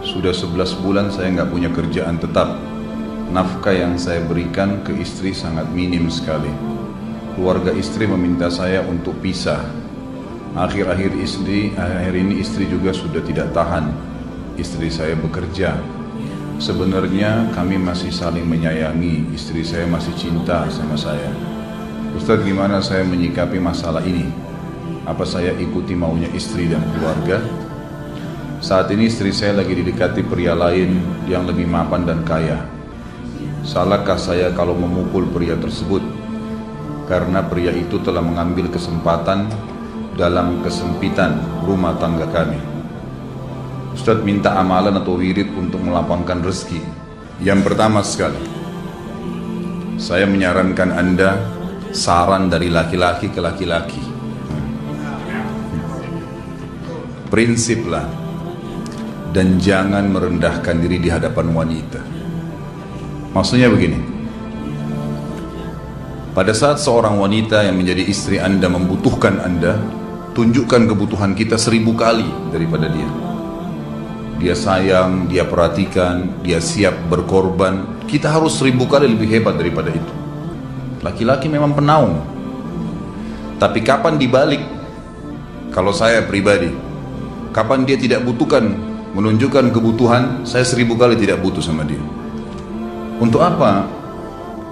Sudah 11 bulan saya nggak punya kerjaan tetap. Nafkah yang saya berikan ke istri sangat minim sekali. Keluarga istri meminta saya untuk pisah. Akhir-akhir ini istri juga sudah tidak tahan. Istri saya bekerja. Sebenarnya kami masih saling menyayangi. Istri saya masih cinta sama saya. Ustadz, gimana saya menyikapi masalah ini? Apa saya ikuti maunya istri dan keluarga? Saat ini istri saya lagi didekati pria lain yang lebih mapan dan kaya. Salahkah saya kalau memukul pria tersebut? Karena pria itu telah mengambil kesempatan dalam kesempitan rumah tangga kami. Ustadz minta amalan atau wirid untuk melapangkan rezeki. Yang pertama sekali, saya menyarankan Anda saran dari laki-laki ke laki-laki. Prinsiplah dan jangan merendahkan diri di hadapan wanita. Maksudnya begini, pada saat seorang wanita yang menjadi istri Anda membutuhkan Anda, tunjukkan kebutuhan kita 1000 kali daripada dia. Dia sayang, dia perhatikan, dia siap berkorban. Kita harus 1000 kali lebih hebat daripada itu. Laki-laki memang penaung. Tapi kapan dibalik? Kalau saya pribadi, kapan dia tidak butuhkan, menunjukkan kebutuhan, saya 1000 kali tidak butuh sama dia. Untuk apa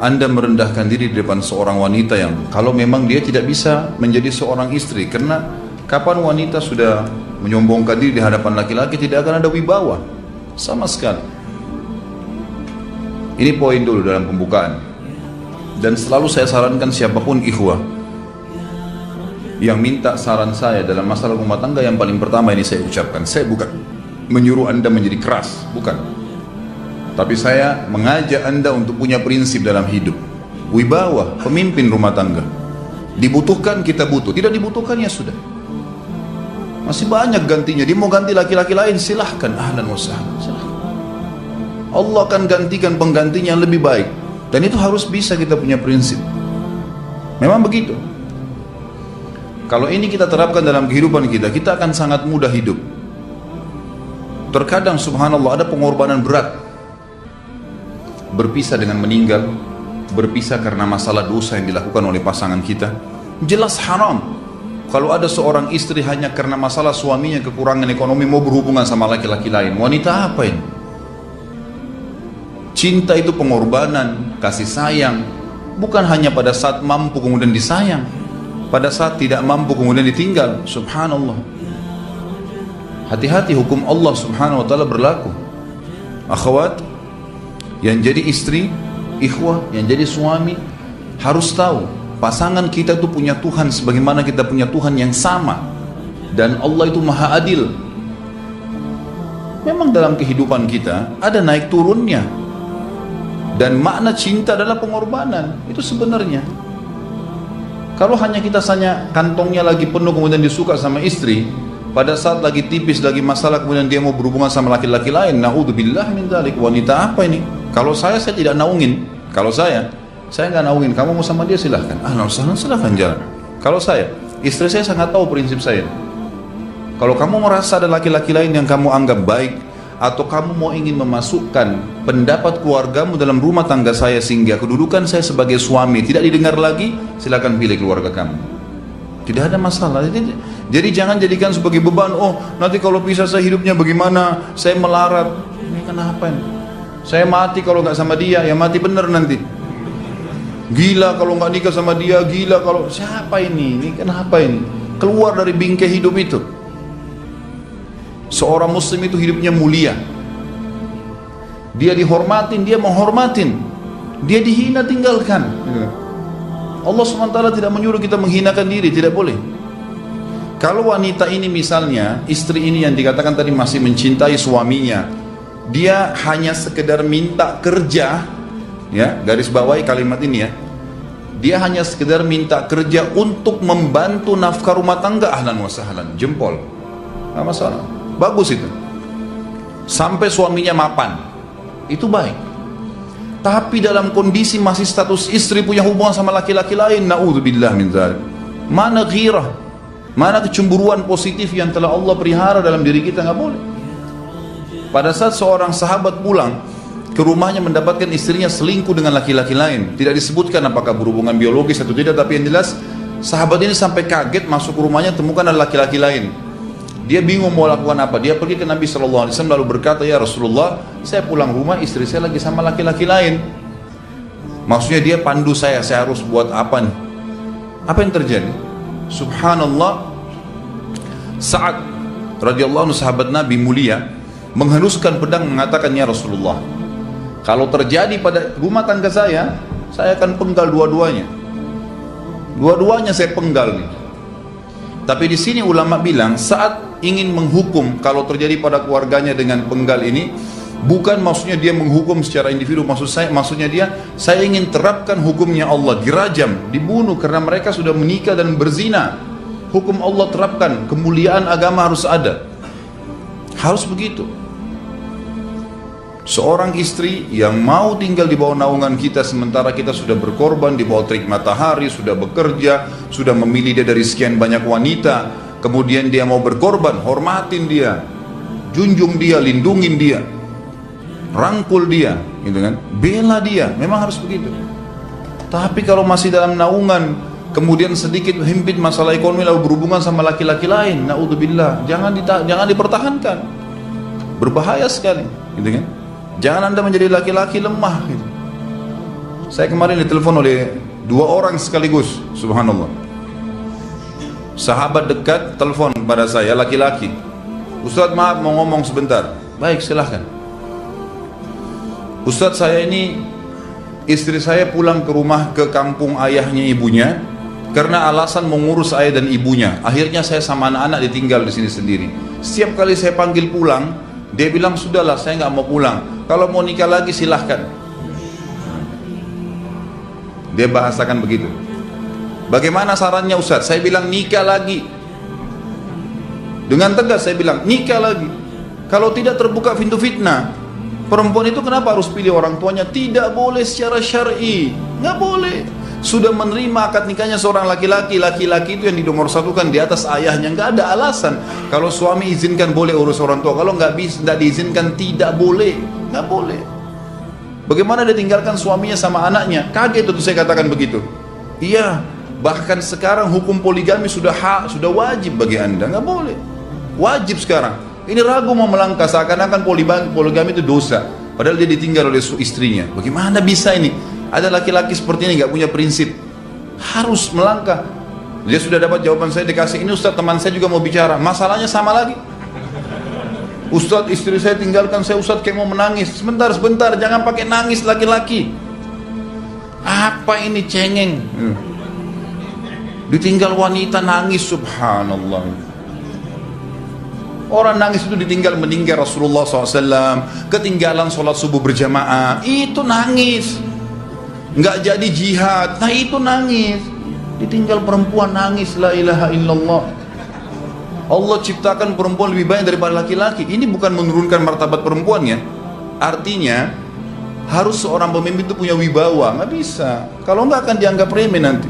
Anda merendahkan diri di depan seorang wanita yang kalau memang dia tidak bisa menjadi seorang istri? Karena kapan wanita sudah menyombongkan diri di hadapan laki-laki, tidak akan ada wibawa sama sekali. Ini poin dulu dalam pembukaan. Dan selalu saya sarankan siapapun ikhwah yang minta saran saya dalam masalah rumah tangga, yang paling pertama ini saya ucapkan, saya bukan menyuruh Anda menjadi keras, bukan. Tapi saya mengajak Anda untuk punya prinsip dalam hidup. Wibawa, pemimpin rumah tangga. Dibutuhkan kita butuh, tidak dibutuhkan ya sudah. Masih banyak gantinya. Dia mau ganti laki-laki lain, silahkan, ahlan wa sahlan, silahkan. Allah akan gantikan penggantinya yang lebih baik. Dan itu harus bisa kita punya prinsip. Memang begitu. Kalau ini kita terapkan dalam kehidupan kita, kita akan sangat mudah hidup. Terkadang subhanallah ada pengorbanan berat. Berpisah dengan meninggal, berpisah karena masalah dosa yang dilakukan oleh pasangan kita, jelas haram. Kalau ada seorang istri hanya karena masalah suaminya kekurangan ekonomi mau berhubungan sama laki-laki lain, wanita apa ini? Cinta itu pengorbanan, kasih sayang, bukan hanya pada saat mampu kemudian disayang, pada saat tidak mampu kemudian ditinggal. Subhanallah. Hati-hati, hukum Allah subhanahu wa ta'ala berlaku. Akhwat yang jadi istri, ikhwah yang jadi suami, harus tahu pasangan kita itu punya Tuhan sebagaimana kita punya Tuhan yang sama. Dan Allah itu maha adil. Memang dalam kehidupan kita ada naik turunnya. Dan makna cinta adalah pengorbanan. Itu sebenarnya. Kalau hanya kita kantongnya lagi penuh kemudian disuka sama istri, pada saat lagi tipis, lagi masalah kemudian dia mau berhubungan sama laki-laki lain, na'udzubillah min dzalik. Wanita apa ini? Kalau saya tidak naungin. Kalau saya nggak naungin. Kamu mau sama dia silahkan. Silahkan jalan. Kalau saya, istri saya sangat tahu prinsip saya. Kalau kamu merasa ada laki-laki lain yang kamu anggap baik, atau kamu mau ingin memasukkan pendapat keluargamu dalam rumah tangga saya sehingga kedudukan saya sebagai suami tidak didengar lagi, silakan pilih keluarga kamu. Tidak ada masalah. Jadi jangan jadikan sebagai beban. Oh, nanti kalau pisah saya hidupnya bagaimana? Saya melarat. Ini kenapa ini? Saya mati kalau nggak sama dia, ya mati bener nanti. Gila kalau nggak nikah sama dia, gila kalau siapa ini? Ini kenapa ini? Keluar dari bingkai hidup itu. Seorang muslim itu hidupnya mulia. Dia dihormatin, dia menghormatin. Dia dihina, tinggalkan. Allah SWT tidak menyuruh kita menghinakan diri, tidak boleh. Kalau wanita ini misalnya, istri ini yang dikatakan tadi masih mencintai suaminya, dia hanya sekedar minta kerja, ya, garis bawahi kalimat ini ya. Dia hanya sekedar minta kerja untuk membantu nafkah rumah tangga, ahlan wa sahlan, jempol. Enggak masalah. Bagus itu. Sampai suaminya mapan. Itu baik. Tapi dalam kondisi masih status istri punya hubungan sama laki-laki lain, na'udzubillah min dzalik. Mana ghirah? Mana kecemburuan positif yang telah Allah pelihara dalam diri kita? Nggak boleh. pada saat seorang sahabat pulang ke rumahnya mendapatkan istrinya selingkuh dengan laki-laki lain. Tidak disebutkan apakah berhubungan biologis atau tidak, tapi yang jelas sahabat ini sampai kaget masuk ke rumahnya temukan ada laki-laki lain. Dia bingung mau lakukan apa. Dia pergi ke Nabi SAW lalu berkata, ya Rasulullah, saya pulang rumah istri saya lagi sama laki-laki lain. Maksudnya dia pandu saya harus buat apa nih? Apa yang terjadi? Subhanallah, Sa'ad radhiyallahu anhu sahabat Nabi mulia menghenuskan pedang mengatakan, ya Rasulullah, kalau terjadi pada rumah tangga saya akan penggal dua-duanya. Dua-duanya saya penggal nih. Tapi di sini ulama bilang saat ingin menghukum kalau terjadi pada keluarganya dengan penggal ini, bukan maksudnya dia menghukum secara individu, maksudnya saya ingin terapkan hukumnya Allah, dirajam, dibunuh karena mereka sudah menikah dan berzina. Hukum Allah terapkan, kemuliaan agama harus ada. Harus begitu. Seorang istri yang mau tinggal di bawah naungan kita sementara kita sudah berkorban di bawah terik matahari, sudah bekerja, sudah memilih dia dari sekian banyak wanita, kemudian dia mau berkorban, hormatin dia, junjung dia, lindungin dia, rangkul dia, gitu kan, bela dia, memang harus begitu. Tapi kalau masih dalam naungan, kemudian sedikit himpit masalah ekonomi lalu berhubungan sama laki-laki lain, naudzubillah, jangan dipertahankan, berbahaya sekali, gitu kan. Jangan Anda menjadi laki-laki lemah gitu. Saya kemarin ditelepon oleh dua orang sekaligus, subhanallah. Sahabat dekat telepon pada saya, laki-laki. Ustaz, maaf mau ngomong sebentar. Baik, silahkan. Ustaz, saya ini istri saya pulang ke rumah ke kampung ayahnya ibunya karena alasan mengurus ayah dan ibunya. Akhirnya saya sama anak-anak ditinggal di sini sendiri. Setiap kali saya panggil pulang, dia bilang, sudahlah saya nggak mau pulang, kalau mau nikah lagi silahkan. Dia bahasakan begitu. Bagaimana sarannya Ustaz? Saya bilang nikah lagi. Dengan tegas saya bilang nikah lagi. Kalau tidak terbuka pintu fitnah. Perempuan itu kenapa harus pilih orang tuanya? Tidak boleh secara syar'i, nggak boleh. Sudah menerima akad nikahnya seorang laki-laki, laki-laki itu yang dinomorsatukan di atas ayahnya, nggak ada alasan. Kalau suami izinkan boleh urus orang tua, kalau nggak diizinkan tidak boleh, nggak boleh. Bagaimana dia tinggalkan suaminya sama anaknya? Kaget itu saya katakan begitu. Iya, bahkan sekarang hukum poligami sudah wajib bagi Anda, nggak boleh, wajib sekarang. Ini ragu mau melangkah seakan-akan poligami itu dosa, padahal dia ditinggal oleh istrinya. Bagaimana bisa ini? Ada laki-laki seperti ini nggak punya prinsip, harus melangkah. Dia sudah dapat jawaban saya, dikasih ini Ustaz, teman saya juga mau bicara, masalahnya sama lagi. Ustaz, istri saya tinggalkan saya, Ustaz, kayak mau menangis. Sebentar, jangan pakai nangis laki-laki. Apa ini cengeng? Ditinggal wanita nangis, subhanallah. Orang nangis itu ditinggal meninggal Rasulullah SAW, ketinggalan sholat subuh berjamaah, itu nangis. Nggak jadi jihad, nah itu nangis. Ditinggal perempuan nangis, la ilaha illallah. Allah ciptakan perempuan lebih banyak daripada laki-laki. Ini bukan menurunkan martabat perempuannya. Artinya harus seorang pemimpin itu punya wibawa. Nggak bisa, kalau nggak akan dianggap remeh nanti.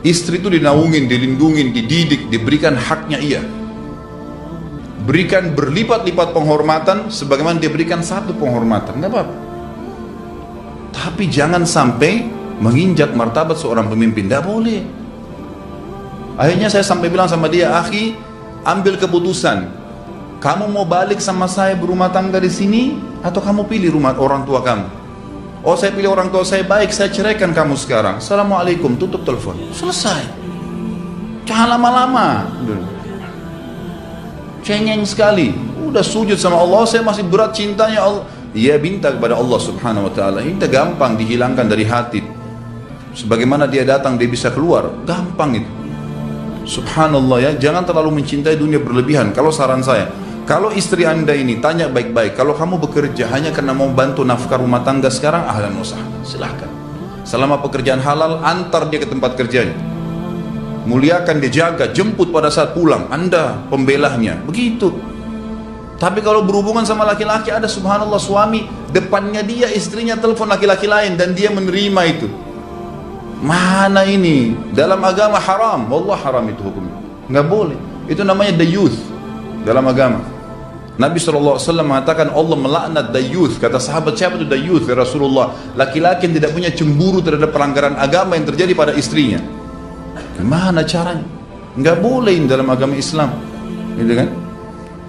Istri itu dinaungin, dilindungin, dididik, diberikan haknya ia. Berikan berlipat-lipat penghormatan sebagaimana dia berikan satu penghormatan, nggak apa-apa. Tapi jangan sampai menginjak martabat seorang pemimpin, tidak boleh. Akhirnya saya sampai bilang sama dia, akhi, ambil keputusan. Kamu mau balik sama saya berumah tangga di sini, atau kamu pilih rumah orang tua kamu? Oh, saya pilih orang tua saya, baik, saya ceraikan kamu sekarang. Assalamualaikum, tutup telepon, selesai. Jangan lama-lama. Cengeng sekali. Udah sujud sama Allah, saya masih berat cintanya Allah. Dia minta kepada Allah subhanahu wa ta'ala, itu gampang dihilangkan dari hati. Sebagaimana dia datang dia bisa keluar, gampang itu. Subhanallah ya, jangan terlalu mencintai dunia berlebihan. Kalau saran saya, kalau istri Anda ini tanya baik-baik, kalau kamu bekerja hanya karena mau bantu nafkah rumah tangga sekarang, ahlan wa sahlan, silahkan. Selama pekerjaan halal, antar dia ke tempat kerjanya, muliakan dia, jaga, jemput pada saat pulang, Anda pembelahnya, begitu. Tapi kalau berhubungan sama laki-laki, ada subhanallah suami depannya dia istrinya telepon laki-laki lain dan dia menerima itu. Mana ini? Dalam agama haram, wallah haram itu hukumnya. Nggak boleh. Itu namanya the youth dalam agama. Nabi SAW mengatakan Allah melaknat dayuth. Kata sahabat, siapa itu dayuth ya Rasulullah? Laki-laki yang tidak punya cemburu terhadap pelanggaran agama yang terjadi pada istrinya. Gimana caranya? Nggak boleh dalam agama Islam, gitu kan?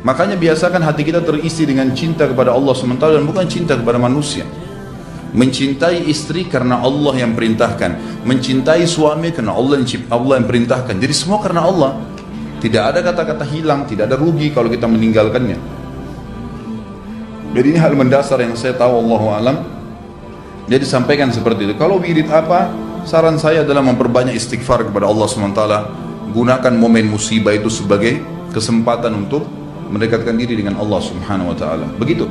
Makanya biasakan hati kita terisi dengan cinta kepada Allah SWT dan bukan cinta kepada manusia. Mencintai istri karena Allah yang perintahkan, mencintai suami karena Allah yang perintahkan. Jadi semua karena Allah. Tidak ada kata-kata hilang, tidak ada rugi kalau kita meninggalkannya. Jadi ini hal mendasar yang saya tahu, Allahu alam. Jadi sampaikan seperti itu. Kalau wirid apa? Saran saya adalah memperbanyak istighfar kepada Allah SWT. Gunakan momen musibah itu sebagai kesempatan untuk mendekatkan diri dengan Allah Subhanahu wa taala. Begitu.